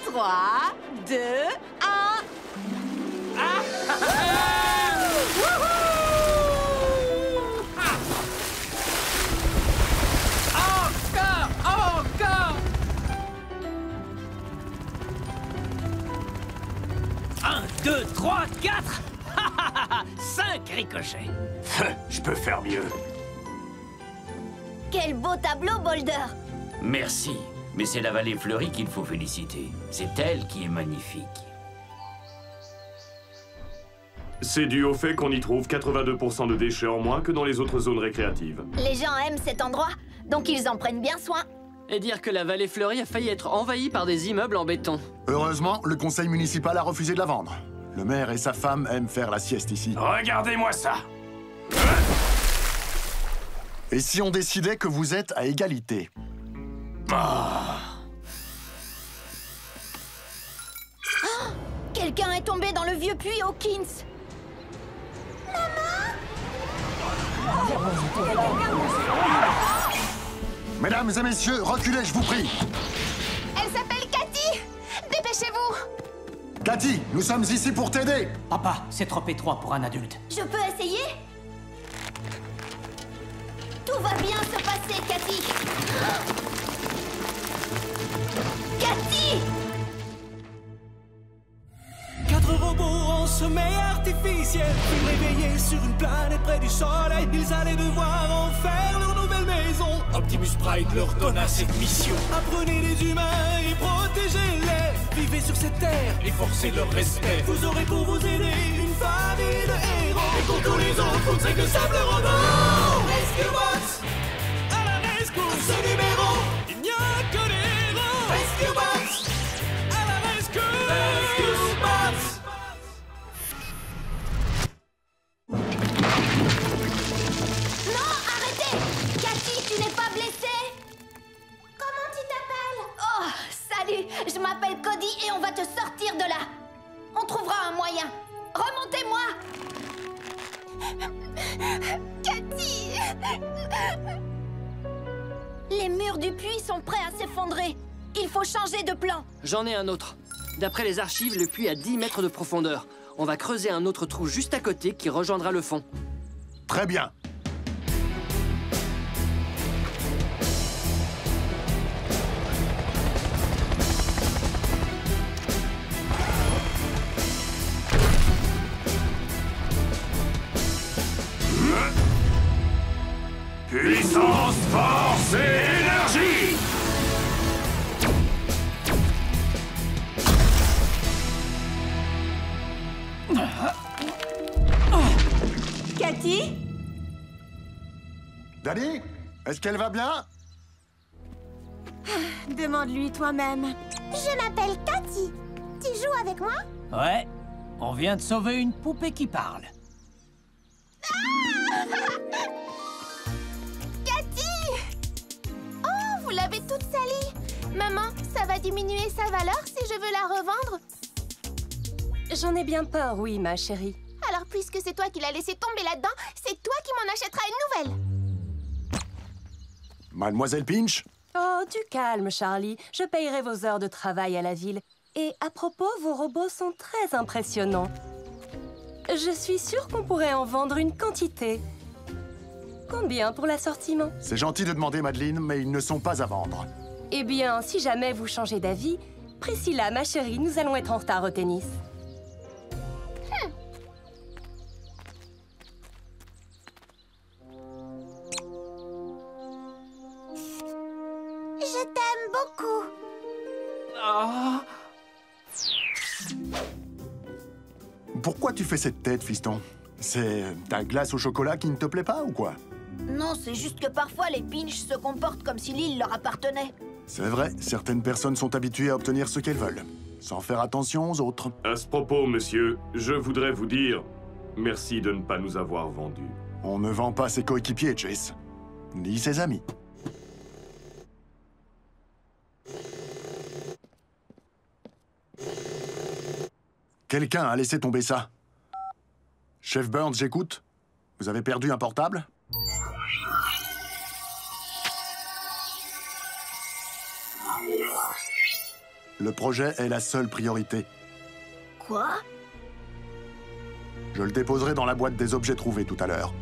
3, 2, 1... Encore! 1, 2, 3, 4 5 ricochets. Je peux faire mieux. Quel beau tableau, Boulder! Merci, mais c'est la vallée fleurie qu'il faut féliciter. C'est elle qui est magnifique. C'est dû au fait qu'on y trouve 82% de déchets en moins que dans les autres zones récréatives. Les gens aiment cet endroit, donc ils en prennent bien soin. Et dire que la vallée fleurie a failli être envahie par des immeubles en béton. Heureusement, le conseil municipal a refusé de la vendre. Le maire et sa femme aiment faire la sieste ici. Regardez-moi ça! Et si on décidait que vous êtes à égalité? Quelqu'un est tombé dans le vieux puits Hawkins. Mesdames et messieurs, reculez, je vous prie. Elle s'appelle Cathy. Dépêchez-vous. Cathy, nous sommes ici pour t'aider. Papa, c'est trop étroit pour un adulte. Je peux essayer? Tout va bien se passer, Cathy. Cathy! 4 robots en sommeil artificiel furent réveillés sur une planète près du soleil. Ils allaient devoir en faire leur nouvelle maison. Optimus Prime leur donna cette mission. Apprenez les humains et protégez-les. Vivez sur cette terre et forcez leur respect. Vous aurez pour vous aider une famille de héros. Et pour tous les autres, vous ne serez que simples robots. Rescue Bots à la rescousse. À ce numéro, il n'y a que des héros. Rescue Bots à la rescousse. Rescue Bots. Non, arrêtez! Cathy, tu n'es pas blessée? Comment tu t'appelles? Oh, salut! Je m'appelle Cody et on va te sortir de là. On trouvera un moyen. Remontez-moi! Cathy! Les murs du puits sont prêts à s'effondrer. Il faut changer de plan. J'en ai un autre. D'après les archives, le puits a 10 mètres de profondeur. On va creuser un autre trou juste à côté qui rejoindra le fond. Très bien. Puissance, force et énergie! Cathy? Danny, est-ce qu'elle va bien? Demande-lui toi-même. Je m'appelle Cathy. Tu joues avec moi? Ouais, on vient de sauver une poupée qui parle. Cathy! Oh, vous l'avez toute salie. Maman, ça va diminuer sa valeur si je veux la revendre? J'en ai bien peur, oui, ma chérie. Alors, puisque c'est toi qui l'as laissé tomber là-dedans, c'est toi qui m'en achèteras une nouvelle. Mademoiselle Pinch? Oh, du calme, Charlie. Je payerai vos heures de travail à la ville. Et à propos, vos robots sont très impressionnants. Je suis sûre qu'on pourrait en vendre une quantité. Combien pour l'assortiment? C'est gentil de demander, Madeleine, mais ils ne sont pas à vendre. Eh bien, si jamais vous changez d'avis, Priscilla, ma chérie, nous allons être en retard au tennis. Je t'aime beaucoup. Pourquoi tu fais cette tête, fiston? C'est ta glace au chocolat qui ne te plaît pas ou quoi? Non, c'est juste que parfois les Pinch se comportent comme si l'île leur appartenait. C'est vrai, certaines personnes sont habituées à obtenir ce qu'elles veulent, sans faire attention aux autres. À ce propos, monsieur, je voudrais vous dire merci de ne pas nous avoir vendus. On ne vend pas ses coéquipiers, Chase. Ni ses amis. Quelqu'un a laissé tomber ça. Chef Burns, j'écoute. Vous avez perdu un portable? Le projet est la seule priorité. Quoi? Je le déposerai dans la boîte des objets trouvés tout à l'heure.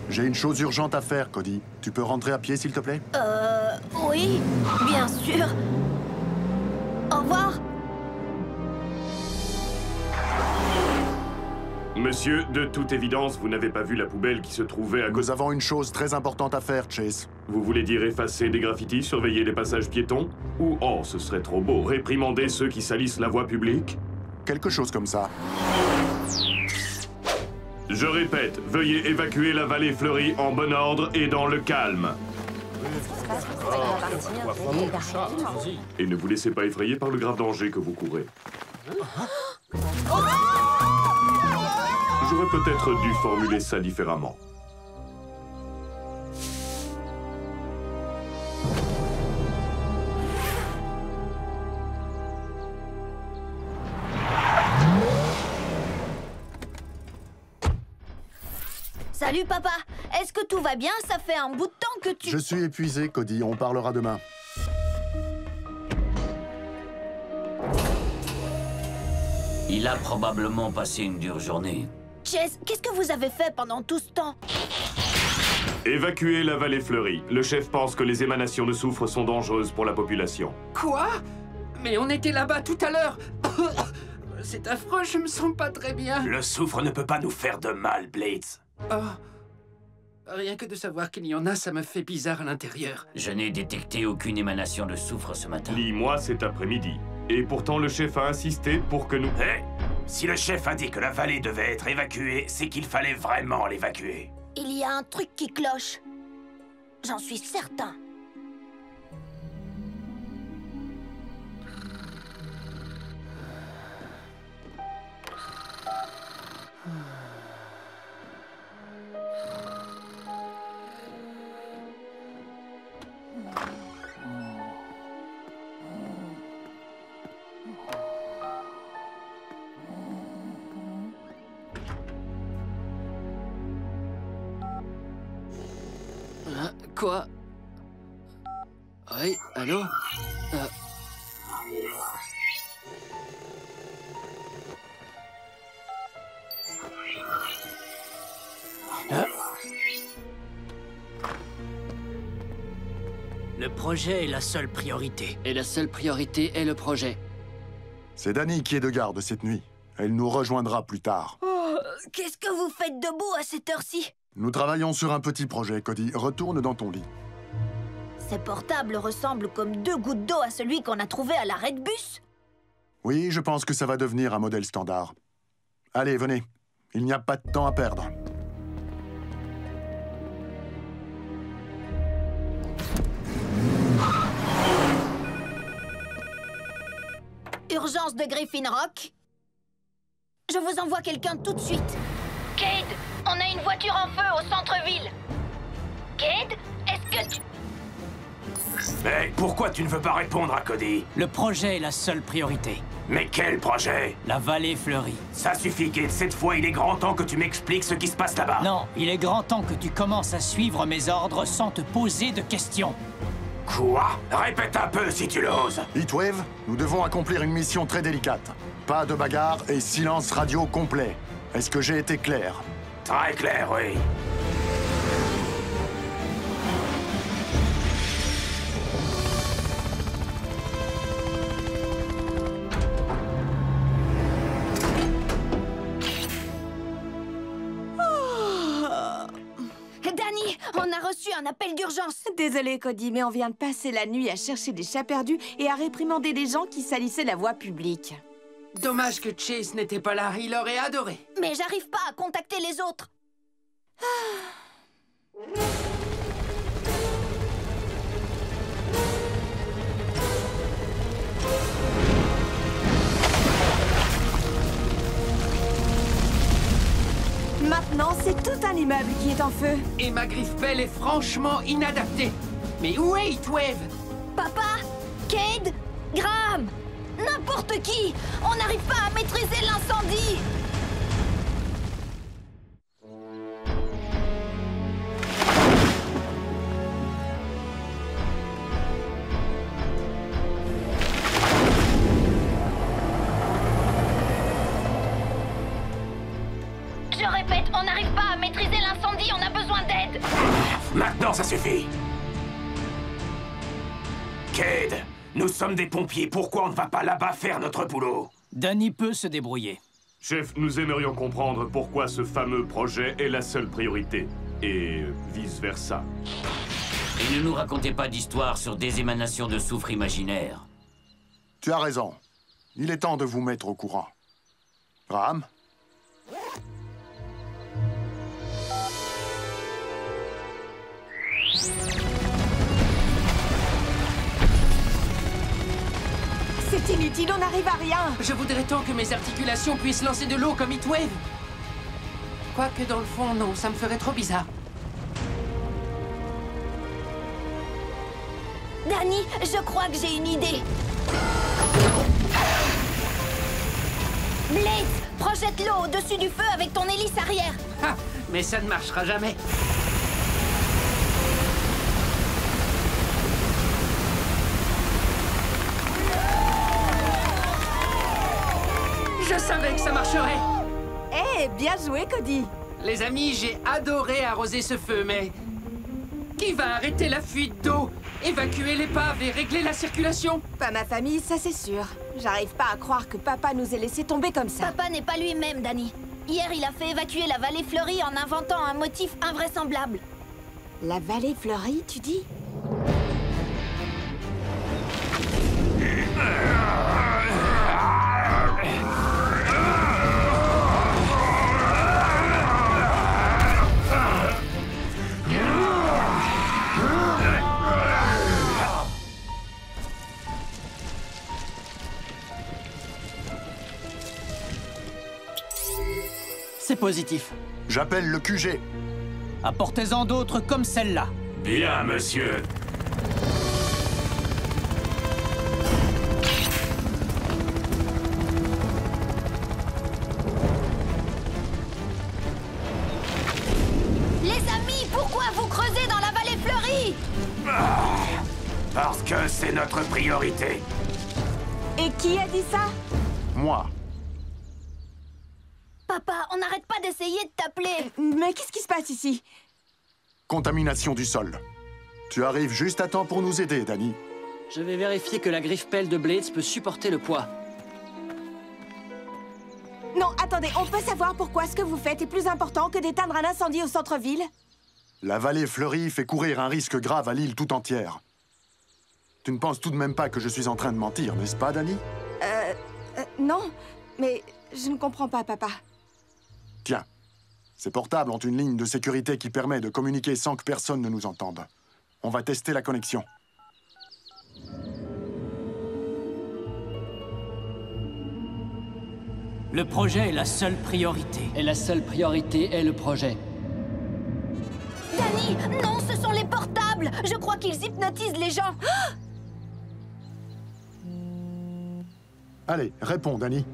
J'ai une chose urgente à faire, Cody. Tu peux rentrer à pied, s'il te plaît? Oui, bien sûr. Au revoir. Monsieur, de toute évidence, vous n'avez pas vu la poubelle qui se trouvait à Nous gauche. avons une chose très importante à faire, Chase. Vous voulez dire effacer des graffitis, surveiller les passages piétons? Ou, oh, ce serait trop beau, réprimander ceux qui salissent la voie publique? Quelque chose comme ça. Je répète, veuillez évacuer la vallée fleurie en bon ordre et dans le calme. Et ne vous laissez pas effrayer par le grave danger que vous courez. J'aurais peut-être dû formuler ça différemment. Salut papa, est-ce que tout va bien? Ça fait un bout de temps que tu... Je suis épuisé, Cody. On parlera demain. Il a probablement passé une dure journée. Chase, qu'est-ce que vous avez fait pendant tout ce temps? Évacuez la vallée fleurie. Le chef pense que les émanations de soufre sont dangereuses pour la population. Quoi? Mais on était là-bas tout à l'heure. C'est affreux, je me sens pas très bien. Le soufre ne peut pas nous faire de mal, Blades. Oh. Rien que de savoir qu'il y en a, ça me fait bizarre à l'intérieur. Je n'ai détecté aucune émanation de soufre ce matin. Ni moi cet après-midi. Et pourtant, le chef a insisté pour que nous... Hé! Si le chef a dit que la vallée devait être évacuée, c'est qu'il fallait vraiment l'évacuer. Il y a un truc qui cloche. J'en suis certain. Quoi? Oui, allô? Le projet est la seule priorité. Et la seule priorité est le projet. C'est Dani qui est de garde cette nuit. Elle nous rejoindra plus tard. Oh, qu'est-ce que vous faites debout à cette heure-ci? Nous travaillons sur un petit projet, Cody. Retourne dans ton lit. Ces portables ressemblent comme 2 gouttes d'eau à celui qu'on a trouvé à l'arrêt de bus. Oui, je pense que ça va devenir un modèle standard. Allez, venez. Il n'y a pas de temps à perdre. Urgence de Griffin Rock. Je vous envoie quelqu'un tout de suite. Cade, on a une voiture en feu au centre-ville. Cade, est-ce que tu... Mais pourquoi tu ne veux pas répondre à Cody? Le projet est la seule priorité. Mais quel projet? La vallée fleurie. Ça suffit, Cade. Cette fois, il est grand temps que tu m'expliques ce qui se passe là-bas. Non, il est grand temps que tu commences à suivre mes ordres sans te poser de questions. Quoi? Répète un peu si tu l'oses. Heatwave, nous devons accomplir une mission très délicate. Pas de bagarre et silence radio complet. Est-ce que j'ai été clair? Très clair, oui. Dani, on a reçu un appel d'urgence. Désolé, Cody, mais on vient de passer la nuit à chercher des chats perdus et à réprimander des gens qui salissaient la voie publique. Dommage que Chase n'était pas là, il aurait adoré. Mais j'arrive pas à contacter les autres. Maintenant, c'est tout un immeuble qui est en feu. Et ma griffe belle est franchement inadaptée. Mais où est Heatwave? Papa, Cade, Graham, n'importe qui. On n'arrive pas à maîtriser l'incendie. Maintenant, ça suffit. Cade, nous sommes des pompiers. Pourquoi on ne va pas là-bas faire notre boulot? Danny peut se débrouiller. Chef, nous aimerions comprendre pourquoi ce fameux projet est la seule priorité. Et vice-versa. Et ne nous racontez pas d'histoires sur des émanations de soufre imaginaires. Tu as raison. Il est temps de vous mettre au courant. Graham? C'est inutile, on n'arrive à rien. Je voudrais tant que mes articulations puissent lancer de l'eau comme Heatwave. Quoique dans le fond, non, ça me ferait trop bizarre. Danny, je crois que j'ai une idée. Blaze, projette l'eau au-dessus du feu avec ton hélice arrière. Ha! Mais ça ne marchera jamais. Je savais que ça marcherait. Eh, bien joué, Cody. Les amis, j'ai adoré arroser ce feu, mais... Qui va arrêter la fuite d'eau, évacuer l'épave et régler la circulation? Pas ma famille, ça c'est sûr. J'arrive pas à croire que papa nous ait laissé tomber comme ça. Papa n'est pas lui-même, Danny. Hier, il a fait évacuer la vallée fleurie en inventant un motif invraisemblable. La vallée fleurie, tu dis? C'est positif. J'appelle le QG. Apportez-en d'autres comme celle-là. Bien, monsieur. Les amis, pourquoi vous creusez dans la vallée fleurie? Parce que c'est notre priorité. Et qui a dit ça? Moi. Papa, on n'arrête pas d'essayer de t'appeler. Mais qu'est-ce qui se passe ici? Contamination du sol. Tu arrives juste à temps pour nous aider, Danny. Je vais vérifier que la griffe-pelle de Blades peut supporter le poids. Non, attendez, on peut savoir pourquoi ce que vous faites est plus important que d'éteindre un incendie au centre-ville? La vallée fleurie fait courir un risque grave à l'île tout entière. Tu ne penses tout de même pas que je suis en train de mentir, n'est-ce pas, Danny? Non, mais je ne comprends pas, papa. Tiens, ces portables ont une ligne de sécurité qui permet de communiquer sans que personne ne nous entende. On va tester la connexion. Le projet est la seule priorité. Et la seule priorité est le projet. Danny, non, ce sont les portables. Je crois qu'ils hypnotisent les gens. Allez, réponds, Danny.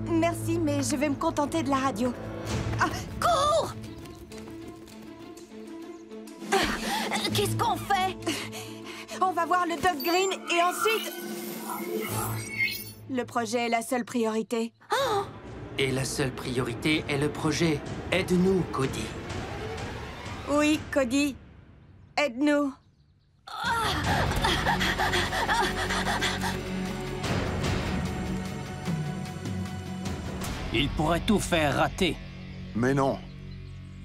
Merci, mais je vais me contenter de la radio. Ah, cours! Qu'est-ce qu'on fait? On va voir le Doc Green et ensuite... Le projet est la seule priorité. Oh! Et la seule priorité est le projet. Aide-nous, Cody. Oui, Cody. Aide-nous. Il pourrait tout faire rater. Mais non.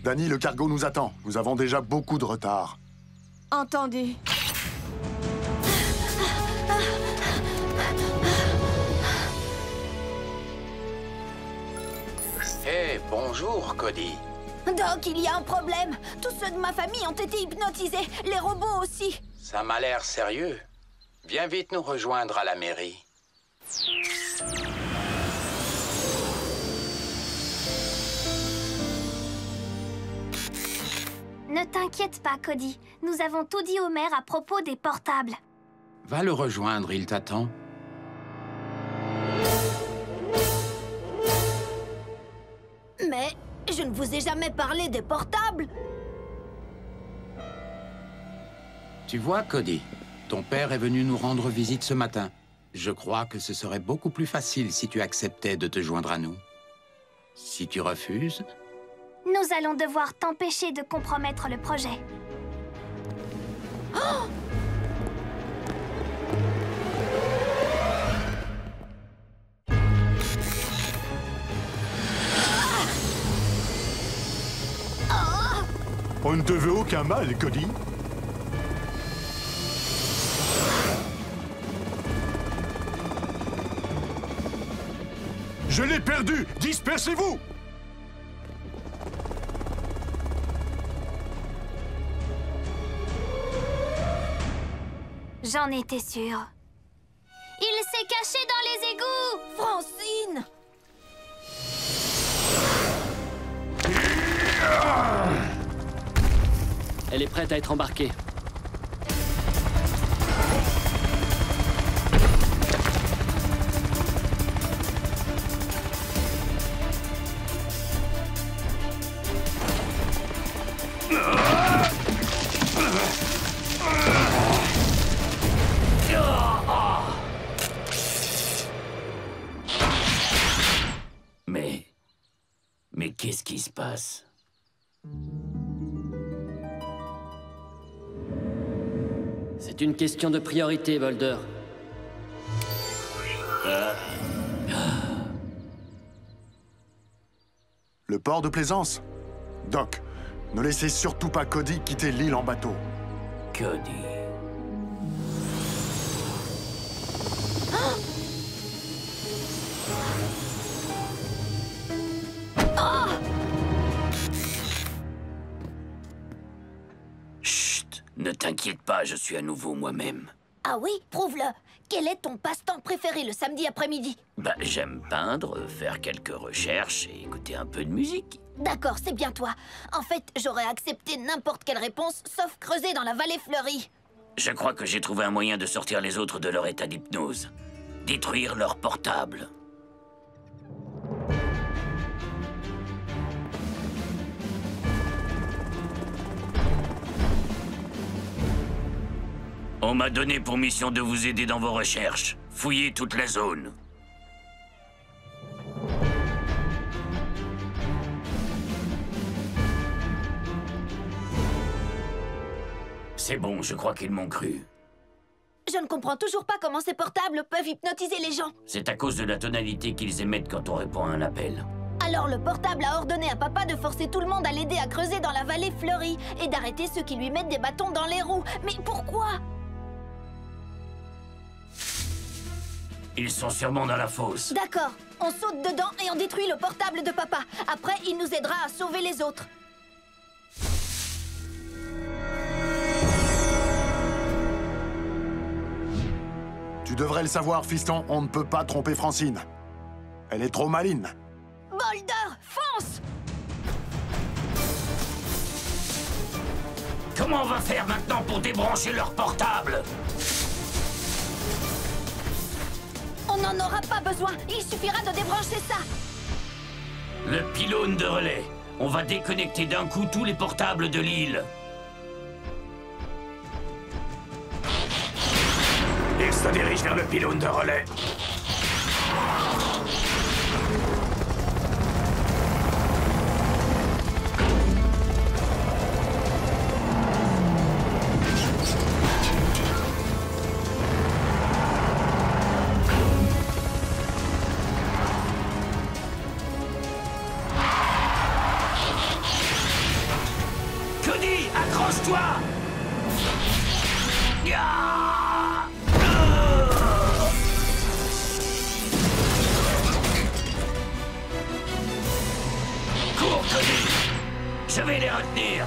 Danny, le cargo nous attend. Nous avons déjà beaucoup de retard. Entendu. Eh, bonjour, Cody. Doc, il y a un problème. Tous ceux de ma famille ont été hypnotisés. Les robots aussi. Ça m'a l'air sérieux. Viens vite nous rejoindre à la mairie. Ne t'inquiète pas, Cody. Nous avons tout dit au maire à propos des portables. Va le rejoindre, il t'attend. Mais je ne vous ai jamais parlé des portables. Tu vois, Cody, ton père est venu nous rendre visite ce matin. Je crois que ce serait beaucoup plus facile si tu acceptais de te joindre à nous. Si tu refuses... Non, Nous allons devoir t'empêcher de compromettre le projet. Oh! On ne te veut aucun mal, Cody. Je l'ai perdu! Dispersez-vous! J'en étais sûre. Il s'est caché dans les égouts! Francine! Elle est prête à être embarquée. Mais qu'est-ce qui se passe? C'est une question de priorité, Boulder. Le port de plaisance? Doc, ne laissez surtout pas Cody quitter l'île en bateau. Cody... Chut! Ne t'inquiète pas, je suis à nouveau moi-même. Ah oui, prouve-le. Quel est ton passe-temps préféré le samedi après-midi? Bah, j'aime peindre, faire quelques recherches et écouter un peu de musique. D'accord, c'est bien toi. En fait, j'aurais accepté n'importe quelle réponse, sauf creuser dans la vallée fleurie. Je crois que j'ai trouvé un moyen de sortir les autres de leur état d'hypnose. Détruire leur portable. On m'a donné pour mission de vous aider dans vos recherches. Fouillez toute la zone. C'est bon, je crois qu'ils m'ont cru. Je ne comprends toujours pas comment ces portables peuvent hypnotiser les gens. C'est à cause de la tonalité qu'ils émettent quand on répond à un appel. Alors le portable a ordonné à papa de forcer tout le monde à l'aider à creuser dans la vallée fleurie et d'arrêter ceux qui lui mettent des bâtons dans les roues. Mais pourquoi? Ils sont sûrement dans la fosse. D'accord, on saute dedans et on détruit le portable de papa. Après, il nous aidera à sauver les autres. Tu devrais le savoir, fiston, on ne peut pas tromper Francine. Elle est trop maligne. Boulder, fonce! Comment on va faire maintenant pour débrancher leur portable? On n'en aura pas besoin, il suffira de débrancher ça. Le pylône de relais. On va déconnecter d'un coup tous les portables de l'île. Il se dirige vers le pylône de relais. Cody, accroche-toi! Cours, Cody! Je vais les retenir!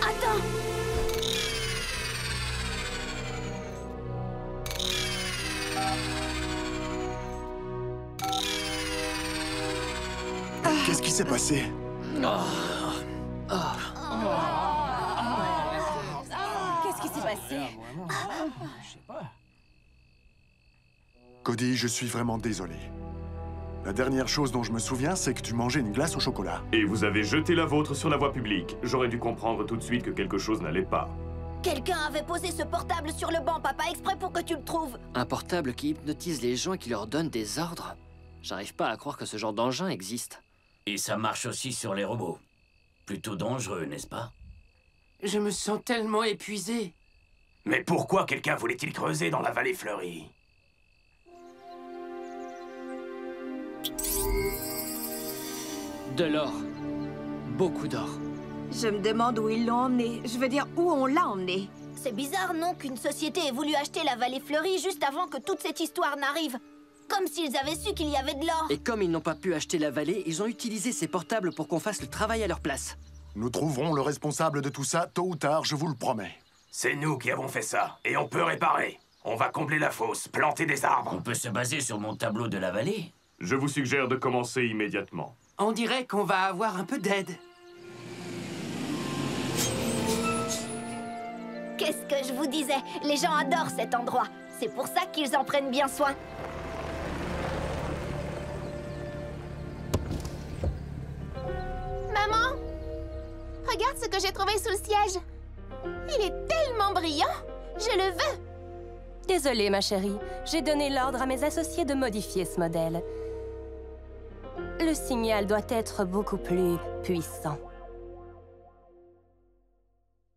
Attends! Qu'est-ce qui s'est passé? Qu'est-ce qui s'est passé? Cody, je suis vraiment désolé. La dernière chose dont je me souviens, c'est que tu mangeais une glace au chocolat. Et vous avez jeté la vôtre sur la voie publique. J'aurais dû comprendre tout de suite que quelque chose n'allait pas. Quelqu'un avait posé ce portable sur le banc, papa, exprès pour que tu le trouves. Un portable qui hypnotise les gens et qui leur donne des ordres? J'arrive pas à croire que ce genre d'engin existe. Et ça marche aussi sur les robots. Plutôt dangereux, n'est-ce pas? Je me sens tellement épuisé. Mais pourquoi quelqu'un voulait-il creuser dans la vallée fleurie? De l'or. Beaucoup d'or. Je me demande où ils l'ont emmené. Je veux dire, où on l'a emmené. C'est bizarre, non, qu'une société ait voulu acheter la vallée fleurie juste avant que toute cette histoire n'arrive. Comme s'ils avaient su qu'il y avait de l'or. Et comme ils n'ont pas pu acheter la vallée, ils ont utilisé ces portables pour qu'on fasse le travail à leur place. Nous trouverons le responsable de tout ça tôt ou tard, je vous le promets. C'est nous qui avons fait ça, et on peut réparer. On va combler la fosse, planter des arbres. On peut se baser sur mon tableau de la vallée. Je vous suggère de commencer immédiatement. On dirait qu'on va avoir un peu d'aide. Qu'est-ce que je vous disais? Les gens adorent cet endroit. C'est pour ça qu'ils en prennent bien soin. Maman, regarde ce que j'ai trouvé sous le siège. Il est tellement brillant. Je le veux. Désolée, ma chérie. J'ai donné l'ordre à mes associés de modifier ce modèle. Le signal doit être beaucoup plus puissant.